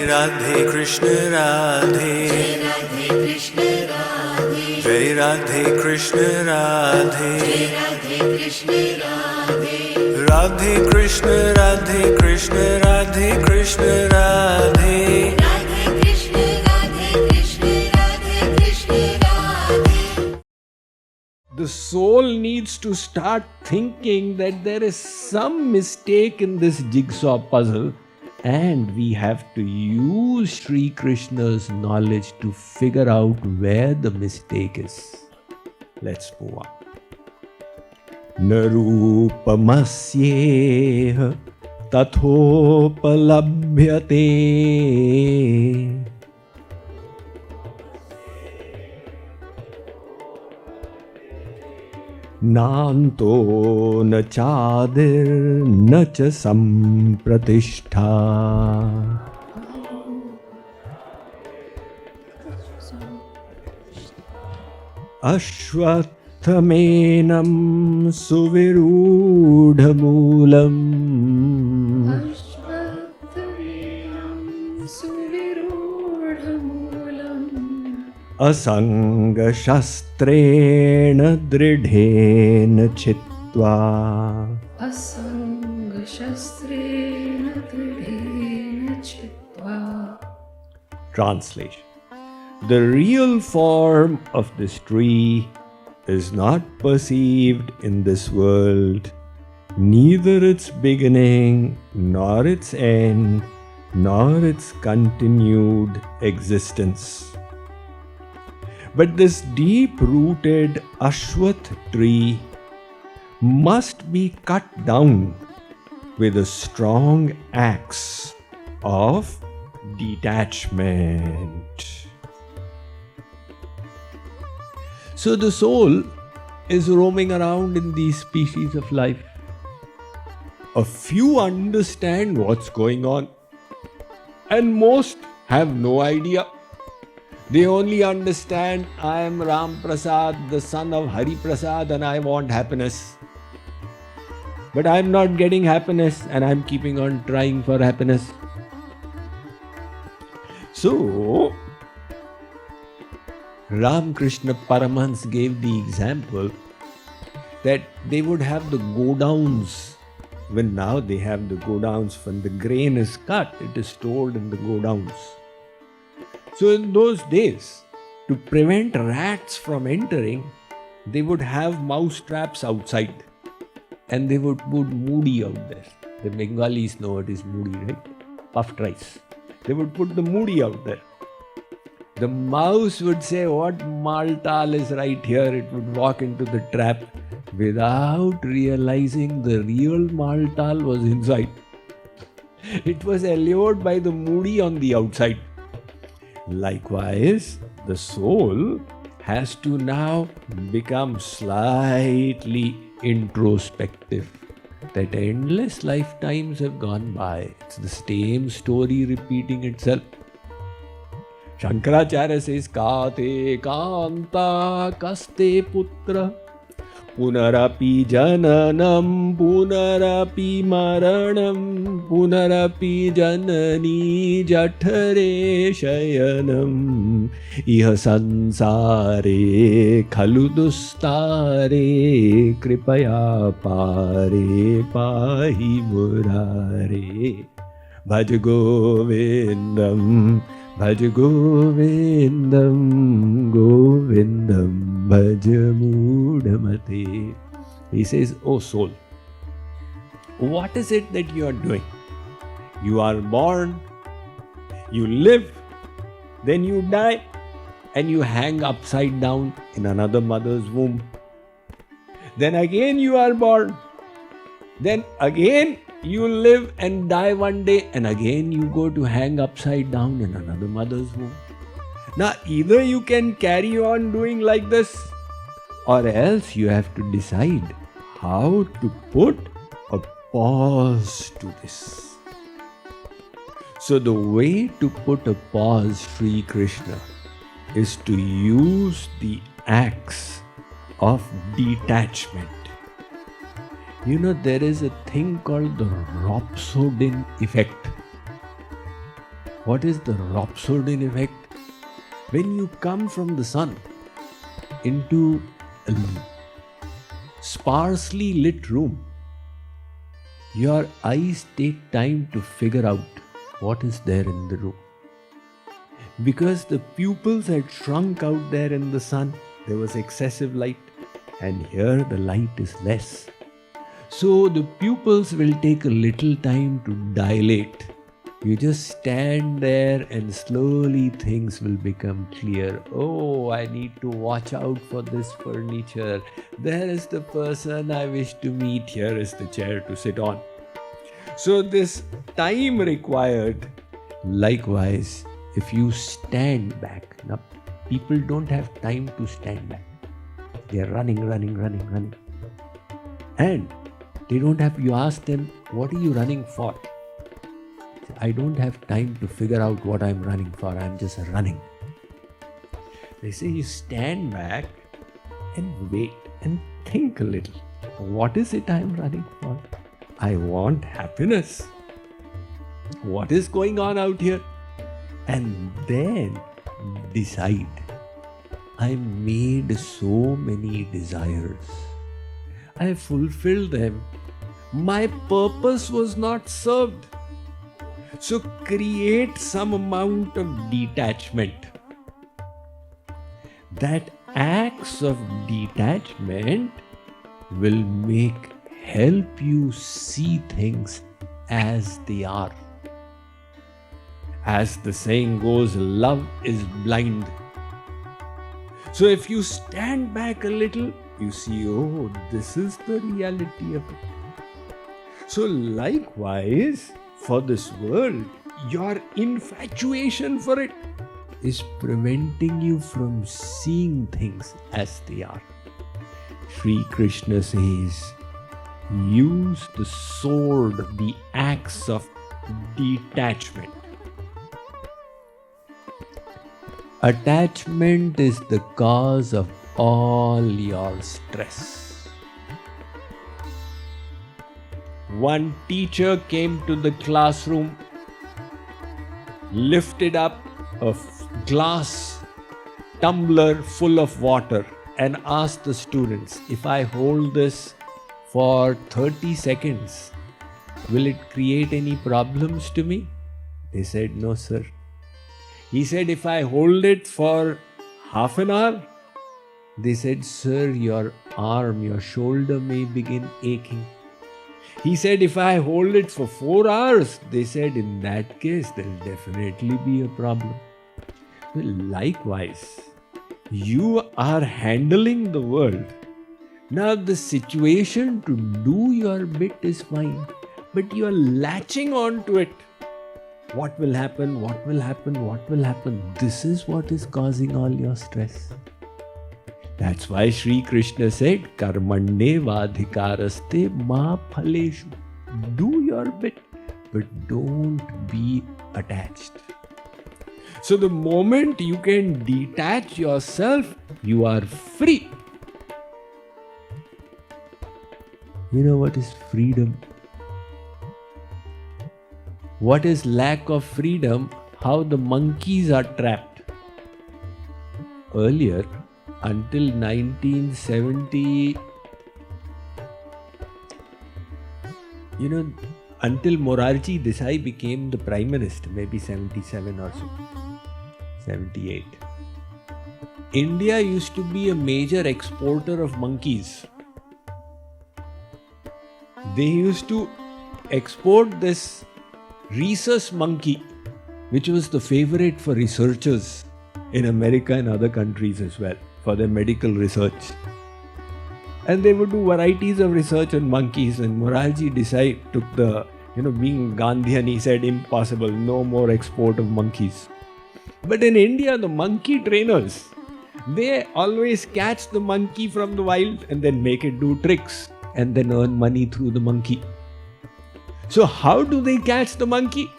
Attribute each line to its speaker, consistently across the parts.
Speaker 1: Radhe Krishna Radhe, Jai Radhe Krishna Radhe, Radhe Krishna Radhe Krishna Radhe Krishna Radhe.
Speaker 2: The soul needs to start thinking that there is some mistake in this jigsaw puzzle, and we have to use Sri Krishna's knowledge to figure out where the mistake is. Let's move on. Narupamasyeha tathopalabhyate Nanto na chadir na cha sampratishtha. Ashvathamenam suvirudhamulam. Asanga shastrena dridhena chitva.
Speaker 3: Asanga shastrena dridhena chitva.
Speaker 2: Translation. The real form of this tree is not perceived in this world, neither its beginning, nor its end, nor its continued existence. But this deep-rooted Ashwath tree must be cut down with a strong axe of detachment. So the soul is roaming around in these species of life. A few understand what's going on, and most have no idea. They only understand, I am Ram Prasad, the son of Hari Prasad, and I want happiness. But I am not getting happiness, and I am keeping on trying for happiness. So, Ram Krishna Paramahans gave the example that they would have the godowns. When now they have the godowns, when the grain is cut, it is stored in the godowns. So in those days, to prevent rats from entering, they would have mouse traps outside, and they would put moody out there. The Bengalis know what is moody, right? Puffed rice. They would put the moody out there. The mouse would say, what maltal is right here? It would walk into the trap without realizing the real maltal was inside. It was allured by the moody on the outside. Likewise, the soul has to now become slightly introspective. That endless lifetimes have gone by. It's the same story repeating itself. Shankaracharya says, Kate kanta kaste putra punarapi jananam punarapi maranam punarapi janani jathare shayanam iha sansare khalu dustare kripaya pare pahi murare bhaj govindam Bhaj Govindam, Govindam, Bhaj Mudhamate. He says, oh soul, what is it that you are doing? You are born, you live, then you die, and you hang upside down in another mother's womb. Then again you are born. Then again you live and die one day, and again you go to hang upside down in another mother's womb. Now either you can carry on doing like this, or else you have to decide how to put a pause to this. So the way to put a pause, Sri Krishna, is to use the axe of detachment. You know, there is a thing called the rhapsodin effect. What is the rhapsodian effect? When you come from the sun into a sparsely lit room, your eyes take time to figure out what is there in the room. Because the pupils had shrunk out there in the sun, there was excessive light, and here the light is less. So the pupils will take a little time to dilate. You just stand there and slowly things will become clear. Oh, I need to watch out for this furniture. There is the person I wish to meet. Here is the chair to sit on. So this time required. Likewise, if you stand back. Now, people don't have time to stand back. They are running. And they don't have, you ask them, what are you running for? I don't have time to figure out what I'm running for. I'm just running. They say you stand back and wait and think a little. What is it I'm running for? I want happiness. What is going on out here? And then decide. I made so many desires. I fulfilled them. My purpose was not served. So create some amount of detachment. That acts of detachment will help you see things as they are. As the saying goes, love is blind. So if you stand back a little, you see, oh, this is the reality of it. So likewise, for this world, your infatuation for it is preventing you from seeing things as they are. Sri Krishna says, use the sword, the axe of detachment. Attachment is the cause of all your stress. One teacher came to the classroom, lifted up a glass tumbler full of water and asked the students, if I hold this for 30 seconds, will it create any problems to me? They said, no, sir. He said, if I hold it for half an hour? They said, sir, your arm, your shoulder may begin aching. He said, if I hold it for 4 hours, they said, in that case, there will definitely be a problem. Well, likewise, you are handling the world. Now, the situation to do your bit is fine, but you are latching on to it. What will happen? What will happen? What will happen? This is what is causing all your stress. That's why Sri Krishna said, Karmanye vadhikaraste ma phaleshu. Do your bit, but don't be attached. So the moment you can detach yourself, you are free. You know what is freedom? What is lack of freedom? How the monkeys are trapped. Earlier, until 1970, until Morarji Desai became the Prime Minister, maybe 77 or so, 78. India used to be a major exporter of monkeys. They used to export this rhesus monkey, which was the favorite for researchers in America and other countries as well, for their medical research. And they would do varieties of research on monkeys, and Morarji Desai took the, being Gandhian, he said, impossible, no more export of monkeys. But in India, the monkey trainers, they always catch the monkey from the wild and then make it do tricks and then earn money through the monkey. So how do they catch the monkey?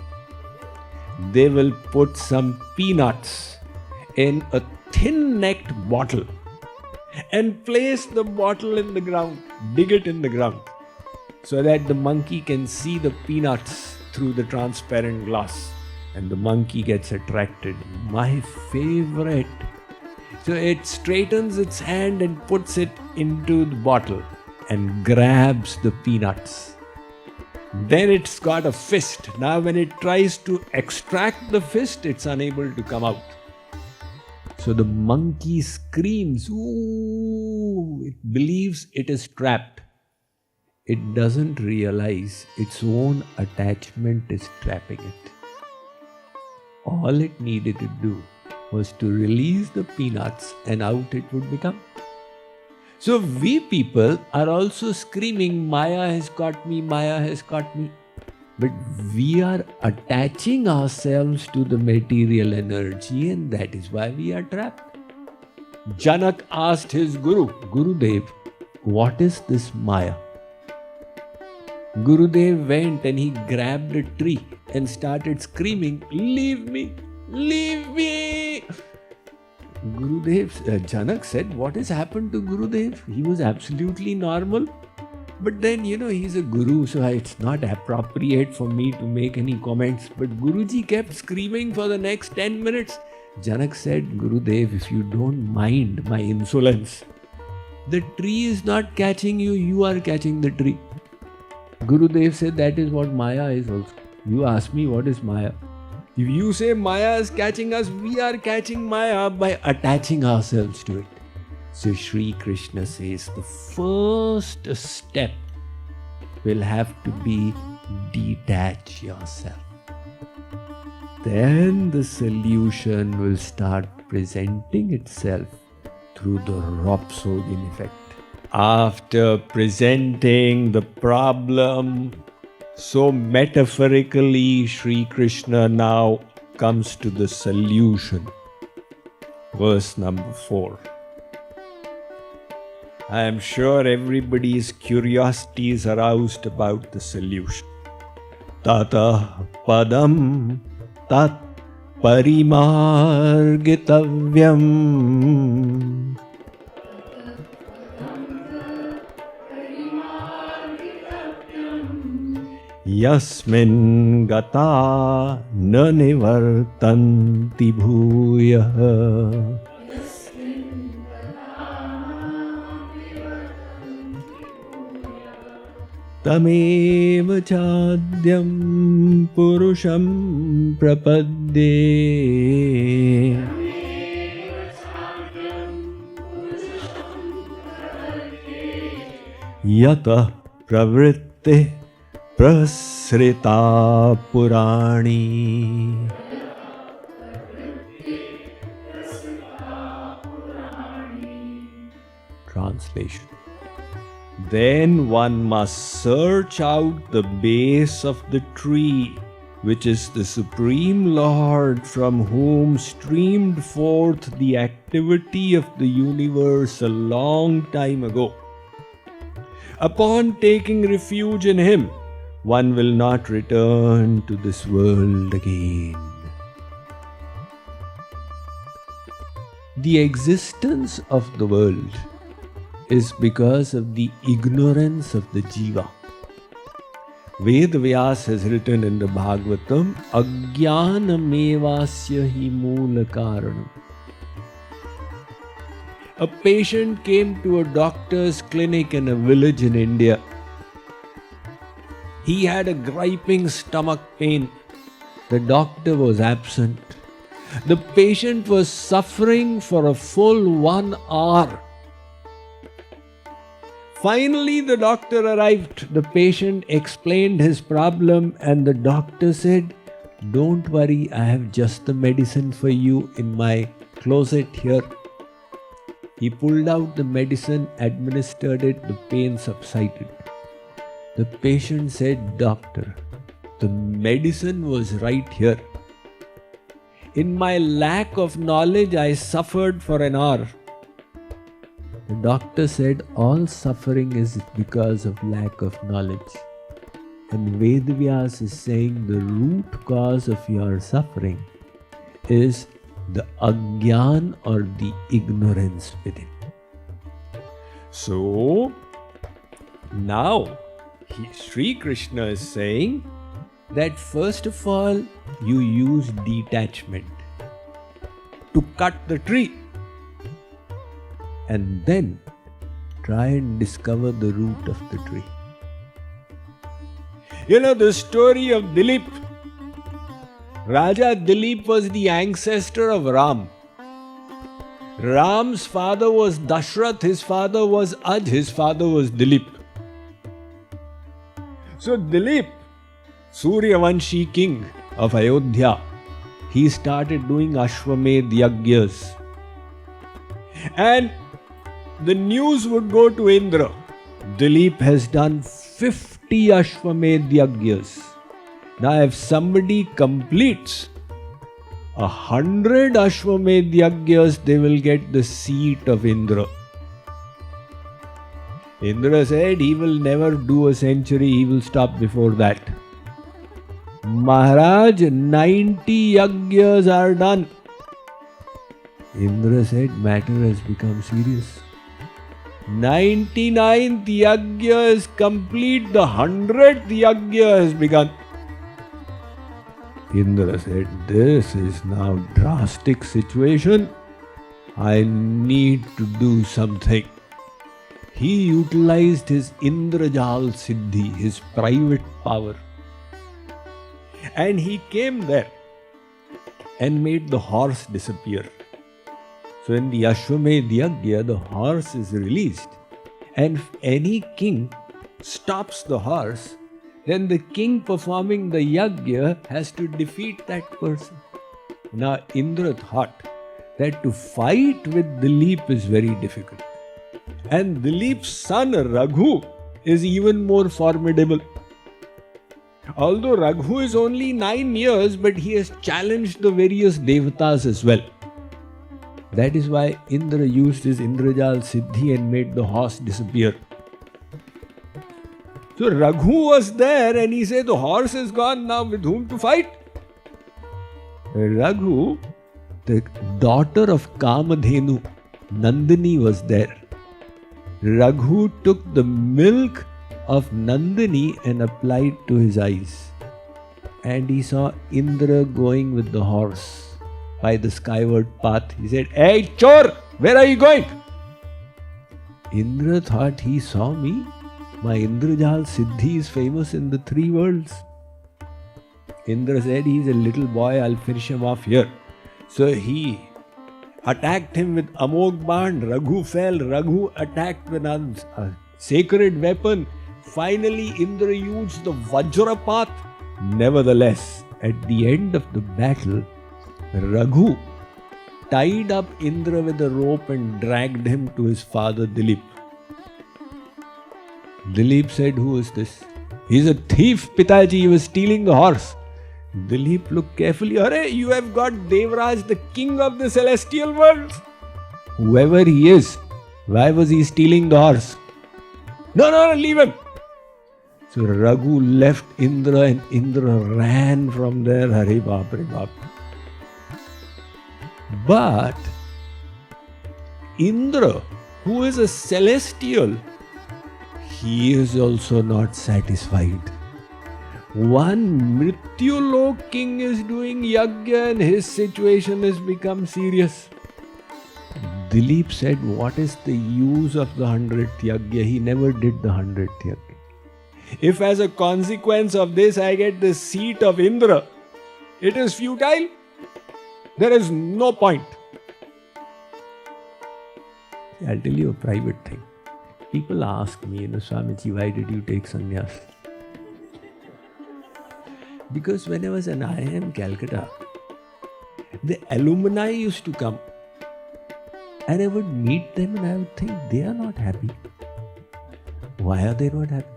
Speaker 2: They will put some peanuts in a thin-necked bottle and place the bottle in the ground, dig it in the ground, so that the monkey can see the peanuts through the transparent glass. and the monkey gets attracted. My favorite. So it straightens its hand and puts it into the bottle and grabs the peanuts. Then it's got a fist. Now when it tries to extract the fist, it's unable to come out. So the monkey screams, ooh, it believes it is trapped. It doesn't realize its own attachment is trapping it. All it needed to do was to release the peanuts and out it would become. So we people are also screaming, Maya has got me, Maya has got me. But we are attaching ourselves to the material energy, and that is why we are trapped. Janak asked his Guru, Gurudev, what is this Maya? Gurudev went and he grabbed a tree and started screaming, leave me, leave me. Janak said, what has happened to Gurudev? He was absolutely normal. But then, he's a guru, so it's not appropriate for me to make any comments. But Guruji kept screaming for the next 10 minutes. Janak said, Gurudev, if you don't mind my insolence, the tree is not catching you, you are catching the tree. Gurudev said, that is what Maya is also. You ask me, what is Maya? If you say Maya is catching us, we are catching Maya by attaching ourselves to it. So Sri Krishna says the first step will have to be detach yourself. Then the solution will start presenting itself through the rhapsodian effect. After presenting the problem so metaphorically, Sri Krishna now comes to the solution. Verse number 4. I am sure everybody's curiosity is aroused about the solution. Tata padam tat parimargitavyam yasmin gata na nivartanti bhuyah. Tameva chadyam purusham prapadde yata pravritte prasrita purani. Translation. Then one must search out the base of the tree, which is the Supreme Lord, from whom streamed forth the activity of the universe a long time ago. Upon taking refuge in Him, one will not return to this world again. The existence of the world is because of the ignorance of the jiva. Vedavyas has written in the Bhagavatam, Ajnanamevasya hi moola karanam. A patient came to a doctor's clinic in a village in India. He had a griping stomach pain. The doctor was absent. The patient was suffering for a full 1 hour. Finally, the doctor arrived. The patient explained his problem and the doctor said, don't worry, I have just the medicine for you in my closet here. He pulled out the medicine, administered it, the pain subsided. The patient said, Doctor, the medicine was right here. In my lack of knowledge, I suffered for an hour. The doctor said, all suffering is because of lack of knowledge. And Vedavyas is saying the root cause of your suffering is the ajnan or the ignorance within. So, now Sri Krishna is saying, that first of all you use detachment to cut the tree and then try and discover the root of the tree. You know the story of Dilip. Raja Dilip was the ancestor of Ram. Ram's father was Dashrath, his father was Aj, his father was Dilip. So Dilip, Suryavanshi king of Ayodhya, he started doing Ashwamedh Yagyas. And the news would go to Indra. Dilip has done 50 Ashwamedh Yagyas. Now if somebody completes 100 Ashwamedh Yagyas, they will get the seat of Indra. Indra said he will never do a century, he will stop before that. Maharaj, 90 Yagyas are done. Indra said matter has become serious. 99th Yagya is complete, the 100th Yagya has begun. Indra said, this is now drastic situation. I need to do something. He utilized his Indrajal Siddhi, his private power. And he came there and made the horse disappear. So in the Ashwamedh Yagya, the horse is released. And if any king stops the horse, then the king performing the Yagya has to defeat that person. Now Indra thought that to fight with Dilip is very difficult. And Dilip's son Raghu is even more formidable. Although Raghu is only 9 years, but he has challenged the various devatas as well. That is why Indra used his Indrajal Siddhi and made the horse disappear. So Raghu was there and he said, the horse is gone, now with whom to fight? Raghu, the daughter of Kamadhenu, Nandini was there. Raghu took the milk of Nandini and applied to his eyes. And he saw Indra going with the horse by the skyward path. He said, hey Chor, where are you going? Indra thought he saw me. My Indrajal Siddhi is famous in the 3 worlds. Indra said, he's a little boy, I'll finish him off here. So he attacked him with Amog Band. Raghu fell. Raghu attacked with a sacred weapon. Finally, Indra used the Vajrapath. Nevertheless, at the end of the battle, Raghu tied up Indra with a rope and dragged him to his father Dilip. Dilip said, who is this? He's a thief, Pitaji, he was stealing the horse. Dilip looked carefully. Arey, you have got Devraj, the king of the celestial worlds. Whoever he is, why was he stealing the horse? No, leave him. So Raghu left Indra and Indra ran from there. Hare Baap, Hare Baap. But Indra, who is a celestial, he is also not satisfied. One Mrityulok king is doing yagya and his situation has become serious. Dilip said, what is the use of the 100th yagya? He never did the 100th yagya. If as a consequence of this I get the seat of Indra, it is futile. There is no point. I'll tell you a private thing. People ask me, Swamiji, why did you take sannyas? Because when I was in IIM Calcutta, the alumni used to come and I would meet them and I would think they are not happy. Why are they not happy?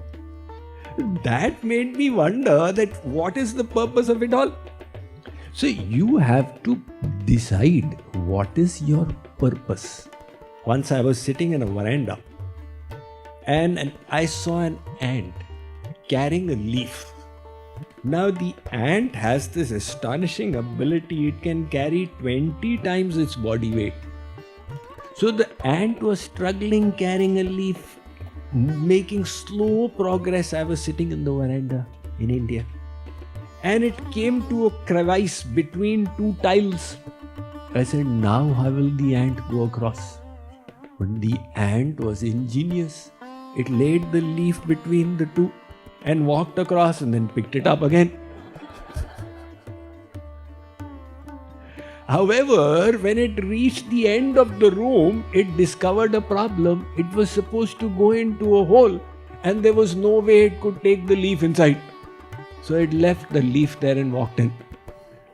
Speaker 2: That made me wonder that what is the purpose of it all? So you have to decide what is your purpose. Once I was sitting in a veranda and I saw an ant carrying a leaf. Now the ant has this astonishing ability, it can carry 20 times its body weight. So the ant was struggling carrying a leaf, making slow progress. I was sitting in the veranda in India. and it came to a crevice between two tiles. I said, now how will the ant go across? But the ant was ingenious. It laid the leaf between the two and walked across and then picked it up again. However, when it reached the end of the room, it discovered a problem. It was supposed to go into a hole and there was no way it could take the leaf inside. So it left the leaf there and walked in.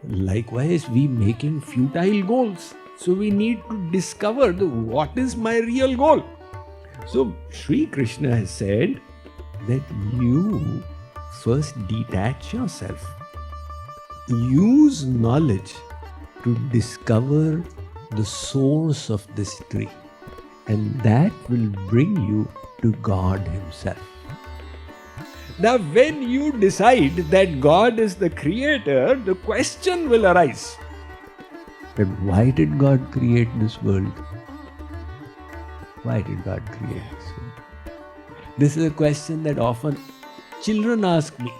Speaker 2: Likewise, we making futile goals. So we need to discover what is my real goal. So Sri Krishna has said that you first detach yourself. Use knowledge to discover the source of this tree, and that will bring you to God Himself. Now, when you decide that God is the creator, the question will arise that why did God create this world? Why did God create this world? This is a question that often children ask me.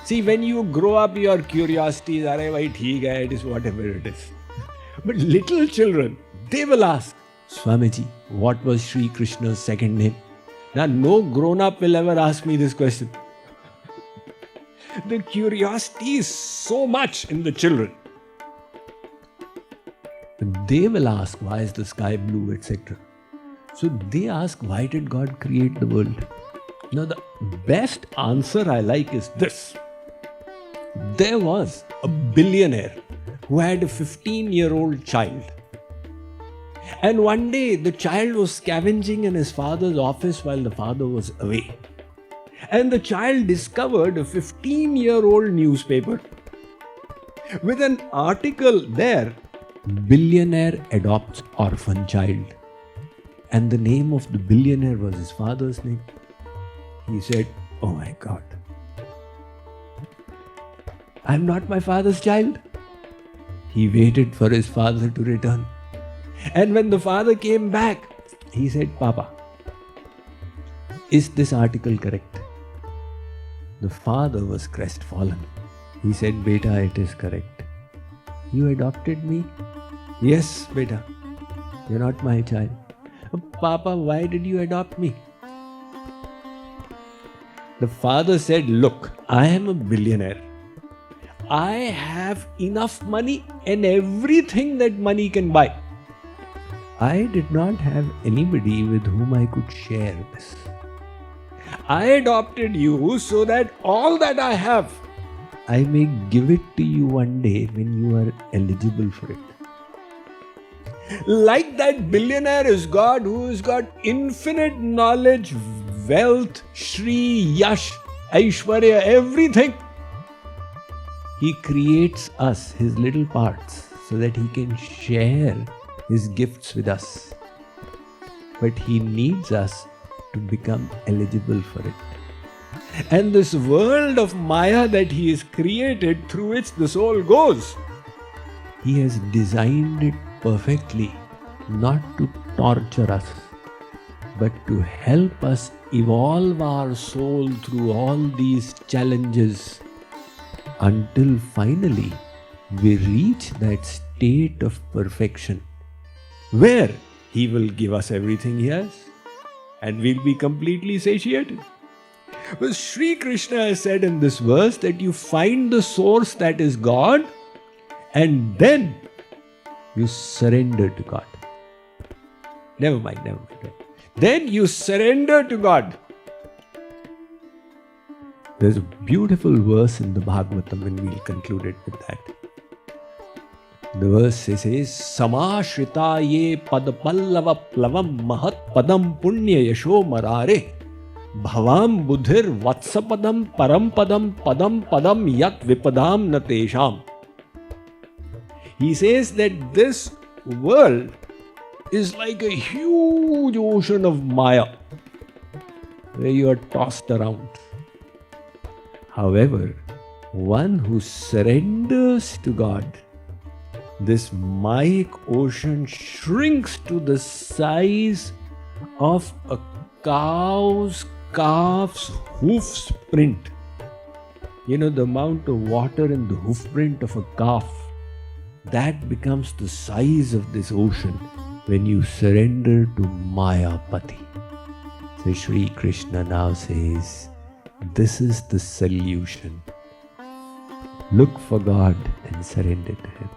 Speaker 2: See, when you grow up, your curiosity is, it is whatever it is. But little children, they will ask, Swamiji, what was Sri Krishna's second name? Now, no grown-up will ever ask me this question. The curiosity is so much in the children. They will ask, why is the sky blue, etc. So they ask, why did God create the world? Now, the best answer I like is this. There was a billionaire who had a 15-year-old child. And one day, the child was scavenging in his father's office while the father was away. And the child discovered a 15-year-old newspaper with an article there, Billionaire Adopts Orphan Child. And the name of the billionaire was his father's name. He said, oh my God, I'm not my father's child. He waited for his father to return. And when the father came back, he said, Papa, is this article correct? The father was crestfallen. He said, Beta, it is correct. You adopted me? Yes, Beta. You're not my child. Papa, why did you adopt me? The father said, look, I am a billionaire. I have enough money and everything that money can buy. I did not have anybody with whom I could share this. I adopted you so that all that I have, I may give it to you one day when you are eligible for it. Like that billionaire is God who has got infinite knowledge, wealth, Shri, Yash, Aishwarya, everything. He creates us, His little parts, so that He can share His gifts with us. But He needs us to become eligible for it. And this world of Maya that He has created through which the soul goes, He has designed it perfectly, not to torture us, but to help us evolve our soul through all these challenges until finally we reach that state of perfection where He will give us everything He has and we'll be completely satiated. Well, Sri Krishna has said in this verse that you find the source that is God and then you surrender to God. Never mind. Then you surrender to God. There's a beautiful verse in the Bhagavatam and we'll conclude it with that. The verse says, Samashrita ye padpallava plavam mahat padam punya yasho marare bhavam buddhir vatsapadam parampadam padam padam yat vipadam natesham. He says that this world is like a huge ocean of Maya where you are tossed around. However, one who surrenders to God, this Mayic ocean shrinks to the size of a calf's hoof's print. The amount of water in the hoofprint of a calf, that becomes the size of this ocean when you surrender to Mayapati. So Sri Krishna now says, this is the solution. Look for God and surrender to Him.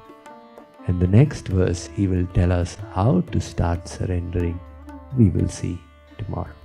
Speaker 2: And the next verse, He will tell us how to start surrendering. We will see tomorrow.